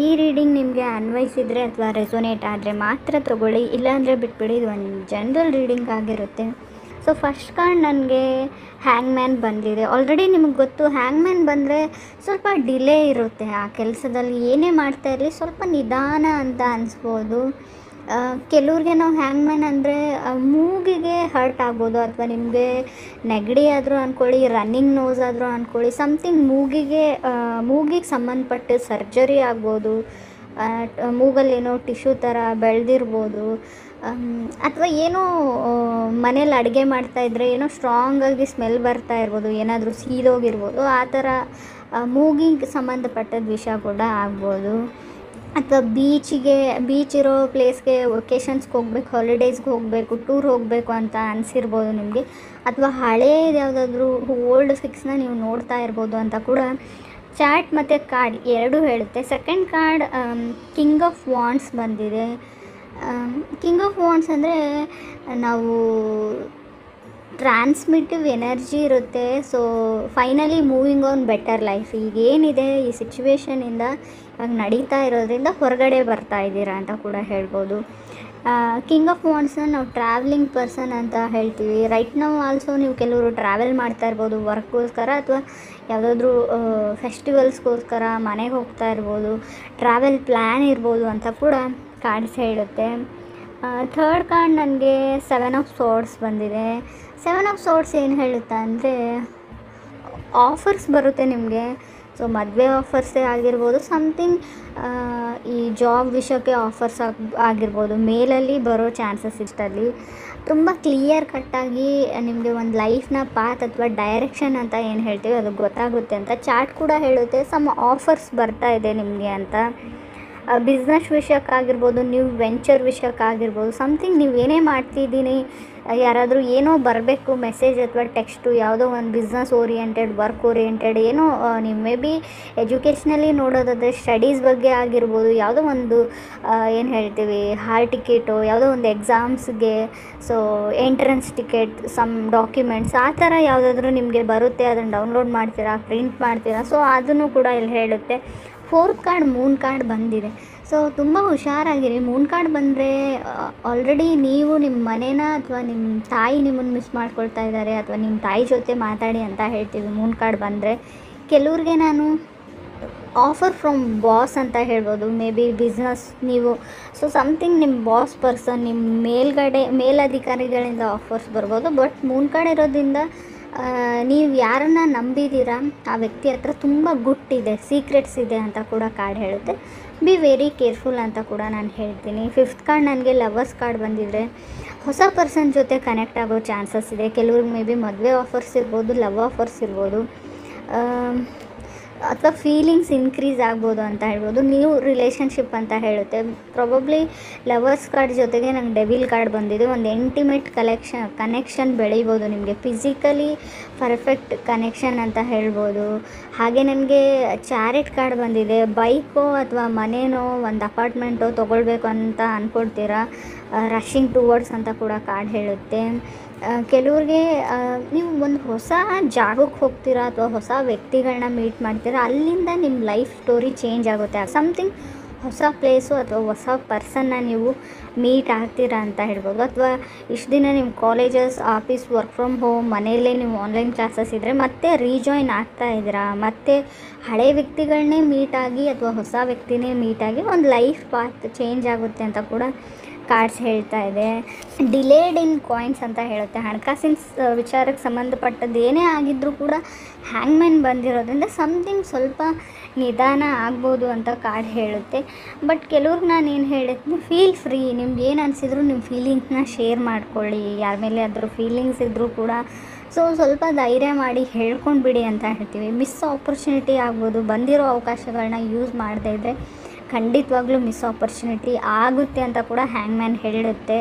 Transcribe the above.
ಈ ರೀಡಿಂಗ್ ನಿಮಗೆ ಅನ್ವಯಿಸಿದರೆ ಅಥವಾ ರೆಸೊನೇಟ್ ಆದರೆ ಮಾತ್ರ ತೊಗೊಳ್ಳಿ, ಇಲ್ಲಾಂದರೆ ಬಿಟ್ಬಿಡಿ. ಇದು ಒಂದು ಜನರಲ್ ರೀಡಿಂಗ್ ಆಗಿರುತ್ತೆ. ಸೊ ಫಸ್ಟ್ ಕಾರ್ಡ್ ನನಗೆ ಹ್ಯಾಂಗ್ಮ್ಯಾನ್ ಬಂದಿದೆ. ಆಲ್ರೆಡಿ ನಿಮಗೆ ಗೊತ್ತು, ಹ್ಯಾಂಗ್ಮ್ಯಾನ್ ಬಂದರೆ ಸ್ವಲ್ಪ ಡಿಲೇ ಇರುತ್ತೆ ಆ ಕೆಲಸದಲ್ಲಿ. ಏನೇ ಮಾಡ್ತಾ ಇರಲಿ ಸ್ವಲ್ಪ ನಿಧಾನ ಅಂತ ಅನಿಸ್ಬೋದು. ಕೆಲವ್ರಿಗೆ ನಾವು ಹ್ಯಾಂಗ್ಮ್ಯಾನ್ ಅಂದರೆ ಮೂಗಿಗೆ ಹರ್ಟ್ ಆಗ್ಬೋದು, ಅಥವಾ ನಿಮಗೆ ನೆಗಡಿ ಆದರೂ ಅಂದ್ಕೊಳ್ಳಿ, ರನ್ನಿಂಗ್ ನೋಸ್ ಆದರೂ ಅಂದ್ಕೊಳ್ಳಿ, ಸಮಥಿಂಗ್ ಮೂಗಿಗೆ ಸಂಬಂಧಪಟ್ಟ ಸರ್ಜರಿ ಆಗ್ಬೋದು, ಮೂಗಲ್ಲೇನೋ ಟಿಶ್ಯೂ ಥರ ಬೆಳೆದಿರ್ಬೋದು, ಅಥವಾ ಏನೋ ಮನೇಲಿ ಅಡುಗೆ ಮಾಡ್ತಾಯಿದ್ರೆ ಏನೋ ಸ್ಟ್ರಾಂಗಾಗಿ ಸ್ಮೆಲ್ ಬರ್ತಾ ಇರ್ಬೋದು, ಏನಾದರೂ ಸೀದೋಗಿರ್ಬೋದು, ಆ ಥರ ಮೂಗಿಗೆ ಸಂಬಂಧಪಟ್ಟದ ವಿಷಯ ಕೂಡ ಆಗ್ಬೋದು. ಅಥವಾ ಬೀಚ್ ಇರೋ ಪ್ಲೇಸ್ಗೆ ವೆಕೇಷನ್ಸ್ಗೆ ಹೋಗ್ಬೇಕು, ಹಾಲಿಡೇಸ್ಗೆ ಹೋಗಬೇಕು, ಟೂರ್ ಹೋಗಬೇಕು ಅಂತ ಅನಿಸಿರ್ಬೋದು ನಿಮಗೆ. ಅಥವಾ ಹಳೇದು ಯಾವುದಾದ್ರೂ ಓಲ್ಡ್ ಫಿಕ್ಸ್ನ ನೀವು ನೋಡ್ತಾ ಇರ್ಬೋದು ಅಂತ ಕೂಡ ಚಾಟ್ ಮತ್ತು ಕಾರ್ಡ್ ಎರಡೂ ಹೇಳುತ್ತೆ. Second card king of wands ಬಂದಿದೆ. ಕಿಂಗ್ ಆಫ್ ವಾಂಡ್ಸ್ ಅಂದರೆ ನಾವು ಟ್ರಾನ್ಸ್ಮಿಟಿವ್ ಎನರ್ಜಿ ಇರುತ್ತೆ. So finally moving on better life. ಈಗೇನಿದೆ ಈ ಸಿಚುವೇಷನಿಂದ ಇವಾಗ ನಡೀತಾ ಇರೋದ್ರಿಂದ ಹೊರಗಡೆ ಬರ್ತಾ ಇದ್ದೀರಾ ಅಂತ ಕೂಡ ಹೇಳ್ಬೋದು. ಕಿಂಗ್ ಆಫ್ ವಾಂಡ್ಸ್ನ ನಾವು ಟ್ರಾವೆಲಿಂಗ್ ಪರ್ಸನ್ ಅಂತ ಹೇಳ್ತೀವಿ. ರೈಟ್ ನಾವು ಆಲ್ಸೋ ನೀವು ಕೆಲವರು ಟ್ರಾವೆಲ್ ಮಾಡ್ತಾ ಇರ್ಬೋದು ವರ್ಕ್ಗೋಸ್ಕರ, ಅಥವಾ ಯಾವುದಾದ್ರೂ ಫೆಸ್ಟಿವಲ್ಸ್ಗೋಸ್ಕರ ಮನೆಗೆ ಹೋಗ್ತಾ ಇರ್ಬೋದು, ಟ್ರಾವೆಲ್ ಪ್ಲ್ಯಾನ್ ಇರ್ಬೋದು ಅಂತ ಕೂಡ ಕಾರ್ಡ್ಸ್ ಹೇಳುತ್ತೆ. ಥರ್ಡ್ ಕಾರ್ಡ್ ನನಗೆ 7 ಆಫ್ ಸೋರ್ಡ್ಸ್ ಬಂದಿದೆ. 7 ಆಫ್ ಸೋರ್ಡ್ಸ್ ಏನು ಹೇಳುತ್ತೆ ಅಂದರೆ ಆಫರ್ಸ್ ಬರುತ್ತೆ ನಿಮಗೆ. ಸೊ ಮದುವೆ ಆಫರ್ಸೇ ಆಗಿರ್ಬೋದು, ಸಮಥಿಂಗ್ ಈ ಜಾಬ್ ವಿಷಯಕ್ಕೆ ಆಫರ್ಸ್ ಆಗಿರ್ಬೋದು, ಮೇಲಲ್ಲಿ ಬರೋ ಚಾನ್ಸಸ್ ಇಷ್ಟಲ್ಲಿ ತುಂಬ ಕ್ಲಿಯರ್ ಕಟ್ಟಾಗಿ ನಿಮಗೆ ಒಂದು ಲೈಫ್ನ ಪಾತ್ ಅಥವಾ ಡೈರೆಕ್ಷನ್ ಅಂತ ಏನು ಹೇಳ್ತೀವಿ ಅದು ಗೊತ್ತಾಗುತ್ತೆ ಅಂತ ಚಾರ್ಟ್ ಕೂಡ ಹೇಳುತ್ತೆ. ಸಮ್ ಆಫರ್ಸ್ ಬರ್ತಾ ಇದೆ ನಿಮಗೆ ಅಂತ. ಬಿಸ್ನೆಸ್ ವಿಷಯಕ್ಕಾಗಿರ್ಬೋದು, ನೀವು ವೆಂಚರ್ ವಿಷಯಕ್ಕಾಗಿರ್ಬೋದು, ಸಮಥಿಂಗ್ ನೀವು ಏನೇ ಮಾಡ್ತಿದ್ದೀನಿ, ಯಾರಾದರೂ ಏನೋ ಬರಬೇಕು ಮೆಸೇಜ್ ಅಥವಾ ಟೆಕ್ಸ್ಟು, ಯಾವುದೋ ಒಂದು ಬಿಸ್ನೆಸ್ ಓರಿಯೆಂಟೆಡ್, ವರ್ಕ್ ಓರಿಯೆಂಟೆಡ್, ಏನೋ ನೀವು ಮೇ ಬಿ ಎಜುಕೇಷ್ನಲಿ ನೋಡೋದಾದರೆ ಸ್ಟಡೀಸ್ ಬಗ್ಗೆ ಆಗಿರ್ಬೋದು, ಯಾವುದೋ ಒಂದು ಏನು ಹೇಳ್ತೀವಿ ಹಾಲ್ ಟಿಕೆಟು, ಯಾವುದೋ ಒಂದು ಎಕ್ಸಾಮ್ಸ್ಗೆ, so entrance ticket, some documents, ಆ ಥರ ಯಾವುದಾದ್ರೂ ನಿಮಗೆ ಬರುತ್ತೆ, ಅದನ್ನು ಡೌನ್ಲೋಡ್ ಮಾಡ್ತೀರಾ, ಪ್ರಿಂಟ್ ಮಾಡ್ತೀರಾ. ಸೊ ಅದನ್ನು ಕೂಡ ಇಲ್ಲಿ ಹೇಳುತ್ತೆ. ಫೋರ್ತ್ ಕಾರ್ಡ್ ಮೂನ್ ಕಾರ್ಡ್ ಬಂದಿದೆ. ಸೊ ತುಂಬ ಹುಷಾರಾಗಿರಿ. ಮೂನ್ ಕಾರ್ಡ್ ಬಂದರೆ ಆಲ್ರೆಡಿ ನೀವು ನಿಮ್ಮ ಮನೇನ ಅಥವಾ ನಿಮ್ಮ ತಾಯಿ ನಿಮ್ಮನ್ನು ಮಿಸ್ ಮಾಡ್ಕೊಳ್ತಾ ಇದ್ದಾರೆ, ಅಥವಾ ನಿಮ್ಮ ತಾಯಿ ಜೊತೆ ಮಾತಾಡಿ ಅಂತ ಹೇಳ್ತೀವಿ ಮೂನ್ ಕಾರ್ಡ್ ಬಂದರೆ. ಕೆಲವ್ರಿಗೆ ನಾನು ಆಫರ್ ಫ್ರಮ್ ಬಾಸ್ ಅಂತ ಹೇಳ್ಬೋದು, ಮೇ ಬಿ ಬಿಸ್ನೆಸ್ ನೀವು, ಸೊ ಸಮಥಿಂಗ್ ನಿಮ್ಮ ಬಾಸ್ ಪರ್ಸನ್, ನಿಮ್ಮ ಮೇಲಧಿಕಾರಿಗಳಿಂದ ಆಫರ್ಸ್ ಬರ್ಬೋದು. ಬಟ್ ಮೂನ್ ಕಾರ್ಡ್ ಇರೋದ್ರಿಂದ ನೀವು ಯಾರನ್ನು ನಂಬಿದ್ದೀರಾ ಆ ವ್ಯಕ್ತಿ ಹತ್ರ ತುಂಬ ಗುಟ್ಟಿದೆ, ಸೀಕ್ರೆಟ್ಸ್ ಇದೆ ಅಂತ ಕೂಡ ಕಾರ್ಡ್ ಹೇಳುತ್ತೆ. ಬಿ ವೆರಿ ಕೇರ್ಫುಲ್ ಅಂತ ಕೂಡ ನಾನು ಹೇಳ್ತೀನಿ. ಫಿಫ್ತ್ ಕಾರ್ಡ್ ನನಗೆ ಲವರ್ಸ್ ಕಾರ್ಡ್ ಬಂದಿದ್ರೆ ಹೊಸ ಪರ್ಸನ್ ಜೊತೆ ಕನೆಕ್ಟ್ ಆಗೋ ಚಾನ್ಸಸ್ ಇದೆ. ಕೆಲವ್ರಿಗೆ ಮೇ ಬಿ ಮದುವೆ ಆಫರ್ಸ್ ಇರ್ಬೋದು, ಲವ್ ಆಫರ್ಸ್ ಇರ್ಬೋದು, ಅಥವಾ ಫೀಲಿಂಗ್ಸ್ ಇನ್ಕ್ರೀಸ್ ಆಗ್ಬೋದು ಅಂತ ಹೇಳ್ಬೋದು. ನ್ಯೂ ರಿಲೇಷನ್ಶಿಪ್ ಅಂತ ಹೇಳುತ್ತೆ. ಪ್ರಾಬಬ್ಲಿ ಲವರ್ಸ್ ಕಾರ್ಡ್ ಜೊತೆಗೆ ನಂಗೆ ಡೆವಿಲ್ ಕಾರ್ಡ್ ಬಂದಿದೆ. ಒಂದು ಇಂಟಿಮೇಟ್ ಕನೆಕ್ಷನ್ ಬೆಳೀಬೋದು ನಿಮಗೆ, ಫಿಸಿಕಲಿ ಪರ್ಫೆಕ್ಟ್ ಕನೆಕ್ಷನ್ ಅಂತ ಹೇಳ್ಬೋದು. ಹಾಗೆ ನನಗೆ ಚಾರಿಟ್ ಕಾರ್ಡ್ ಬಂದಿದೆ. ಬೈಕೋ ಅಥವಾ ಮನೇನೋ ಒಂದು ಅಪಾರ್ಟ್ಮೆಂಟೋ ತೊಗೊಳ್ಬೇಕು ಅಂತ ಅಂದ್ಕೊಳ್ತೀರಾ, ರಶಿಂಗ್ ಟುವರ್ಡ್ಸ್ ಅಂತ ಕೂಡ ಕಾರ್ಡ್ ಹೇಳುತ್ತೆ. ಕೆಲವ್ರಿಗೆ ನೀವು ಒಂದು ಹೊಸ ಜಾಗಕ್ಕೆ ಹೋಗ್ತೀರಾ ಅಥವಾ ಹೊಸ ವ್ಯಕ್ತಿಗಳನ್ನ ಮೀಟ್ ಮಾಡ್ತೀರಾ, ಅಲ್ಲಿಂದ ನಿಮ್ಮ ಲೈಫ್ ಸ್ಟೋರಿ ಚೇಂಜ್ ಆಗುತ್ತೆ. ಸಮಥಿಂಗ್ ಹೊಸ ಪ್ಲೇಸು ಅಥವಾ ಹೊಸ ಪರ್ಸನ್ನ ನೀವು ಮೀಟ್ ಆಗ್ತೀರಾ ಅಂತ ಹೇಳ್ಬೋದು. ಅಥವಾ ಇಷ್ಟು ದಿನ ನಿಮ್ಮ colleges, office, work from home, ಮನೆಯಲ್ಲೇ ನೀವು ಆನ್ಲೈನ್ ಕ್ಲಾಸಸ್ ಇದ್ದರೆ ಮತ್ತೆ ರೀಜಾಯ್ನ್ ಆಗ್ತಾ ಇದ್ದೀರಾ, ಮತ್ತು ಹಳೆ ವ್ಯಕ್ತಿಗಳನ್ನೇ ಮೀಟಾಗಿ ಅಥವಾ ಹೊಸ ವ್ಯಕ್ತಿನೇ ಮೀಟಾಗಿ ಒಂದು ಲೈಫ್ ಪಾತ್ ಚೇಂಜ್ ಆಗುತ್ತೆ ಅಂತ ಕೂಡ ಕಾರ್ಡ್ಸ್ ಹೇಳ್ತಾ ಇದೆ. ಡಿಲೇಡ್ ಇನ್ ಕಾಯಿನ್ಸ್ ಅಂತ ಹೇಳುತ್ತೆ. ಹಣಕಾಸಿನ ವಿಚಾರಕ್ಕೆ ಸಂಬಂಧಪಟ್ಟದ್ದು ಏನೇ ಆಗಿದ್ದರೂ ಕೂಡ ಹ್ಯಾಂಗ್ಮ್ಯಾನ್ ಬಂದಿರೋದ್ರಿಂದ ಸಮಥಿಂಗ್ ಸ್ವಲ್ಪ ನಿಧಾನ ಆಗ್ಬೋದು ಅಂತ ಕಾರ್ಡ್ ಹೇಳುತ್ತೆ. ಬಟ್ ಕೆಲವ್ರಿಗೆ ನಾನು ಏನು ಹೇಳಿದ್ನಿ, ಫೀಲ್ ಫ್ರೀ. ನಿಮ್ಗೆ ಏನು ಅನಿಸಿದ್ರು ನಿಮ್ಮ ಫೀಲಿಂಗ್ಸ್ನ ಶೇರ್ ಮಾಡ್ಕೊಳ್ಳಿ, ಯಾರ ಮೇಲೆ ಅದ್ರ ಫೀಲಿಂಗ್ಸ್ ಇದ್ದರೂ ಕೂಡ. ಸೊ ಸ್ವಲ್ಪ ಧೈರ್ಯ ಮಾಡಿ ಹೇಳ್ಕೊಂಡ್ಬಿಡಿ ಅಂತ ಹೇಳ್ತೀವಿ. ಮಿಸ್ ಆಪರ್ಚುನಿಟಿ ಆಗ್ಬೋದು, ಬಂದಿರೋ ಅವಕಾಶಗಳನ್ನ ಯೂಸ್ ಮಾಡದೇ ಇದ್ದರೆ ಖಂಡಿತವಾಗ್ಲೂ ಮಿಸ್ ಆಪರ್ಚುನಿಟಿ ಆಗುತ್ತೆ ಅಂತ ಕೂಡ ಹ್ಯಾಂಗ್ಮ್ಯಾನ್ ಹೇಳುತ್ತೆ.